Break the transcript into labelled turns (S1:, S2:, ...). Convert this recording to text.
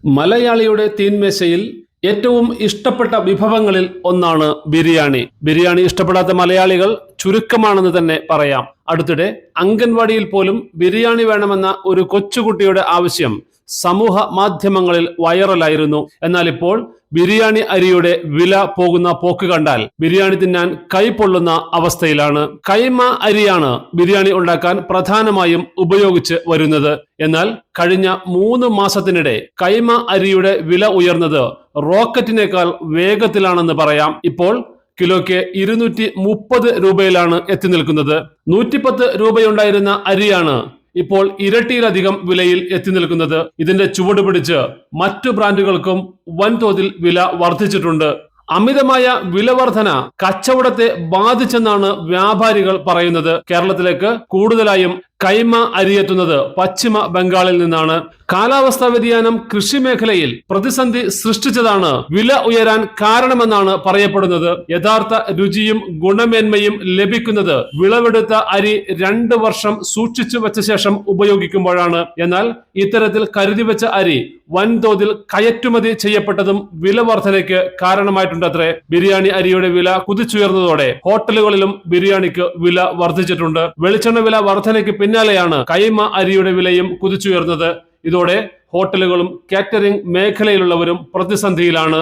S1: മലയാളിയുടെ തീന്മേശയിൽ ഏറ്റവും ഇഷ്ടപ്പെട്ട വിഭവങ്ങളിൽ ഒന്നാണ് ബിരിയാണി. ബിരിയാണി ഇഷ്ടപ്പെടാത്ത മലയാളികൾ ചുരുക്കമാണെന്ന് തന്നെ പറയാം. അടുത്തിടെ അംഗൻവാടിയിൽ പോലും ബിരിയാണി വേണമെന്ന ഒരു കൊച്ചുകുട്ടിയുടെ ആവശ്യം സമൂഹ മാധ്യമങ്ങളിൽ വൈറലായിരുന്നു. എന്നാൽ ഇപ്പോൾ ബിരിയാണി അരിയുടെ വില പോകുന്ന പോക്ക് കണ്ടാൽ ബിരിയാണി തിന്നാൻ കൈ പൊള്ളുന്ന അവസ്ഥയിലാണ്. കൈമ അരിയാണ് ബിരിയാണി ഉണ്ടാക്കാൻ പ്രധാനമായും ഉപയോഗിച്ച് വരുന്നത്. എന്നാൽ കഴിഞ്ഞ 3 മാസത്തിനിടെ കൈമ അരിയുടെ വില ഉയർന്നത് റോക്കറ്റിനേക്കാൾ വേഗത്തിലാണെന്ന് പറയാം. ഇപ്പോൾ കിലോയ്ക്ക് 230 രൂപയിലാണ് എത്തി നിൽക്കുന്നത്. 110 രൂപയുണ്ടായിരുന്ന അരിയാണ് ഇപ്പോൾ ഇരട്ടിയിലധികം വിലയിൽ എത്തി നിൽക്കുന്നത്. ഇതിന്റെ ചുവട് പിടിച്ച് മറ്റു ബ്രാൻഡുകൾക്കും വൻതോതിൽ വില വർദ്ധിച്ചിട്ടുണ്ട്. അമിതമായ വിലവർധന കച്ചവടത്തെ ബാധിച്ചെന്നാണ് വ്യാപാരികൾ പറയുന്നത്. കേരളത്തിലേക്ക് കൂടുതലായും കൈമ അരിയെത്തുന്നത് പശ്ചിമ ബംഗാളിൽ നിന്നാണ്. കാലാവസ്ഥാ വ്യതിയാനം കൃഷി മേഖലയിൽ പ്രതിസന്ധി സൃഷ്ടിച്ചതാണ് വില ഉയരാൻ കാരണമെന്നാണ് പറയപ്പെടുന്നത്. യഥാർത്ഥ രുചിയും ഗുണമേന്മയും ലഭിക്കുന്നത് വിളവെടുത്ത അരി 2 വർഷം സൂക്ഷിച്ചു വെച്ച ശേഷം ഉപയോഗിക്കുമ്പോഴാണ്. എന്നാൽ ഇത്തരത്തിൽ കരുതി വെച്ച അരി വൻതോതിൽ കയറ്റുമതി ചെയ്യപ്പെട്ടതും വില വർധനയ്ക്ക് കാരണമായിട്ടുണ്ടത്രേ. ബിരിയാണി അരിയുടെ വില കുതിച്ചുയർന്നതോടെ ഹോട്ടലുകളിലും ബിരിയാണിക്ക് വില വർദ്ധിച്ചിട്ടുണ്ട്. വെളിച്ചെണ്ണ വില വർധനയ്ക്ക് പിന്നാലെയാണ് കൈമ അരിയുടെ വിലയും കുതിച്ചുയർന്നത്. ഇതോടെ ഹോട്ടലുകളും കാറ്ററിംഗ് മേഖലയിലുള്ളവരും പ്രതിസന്ധിയിലാണ്.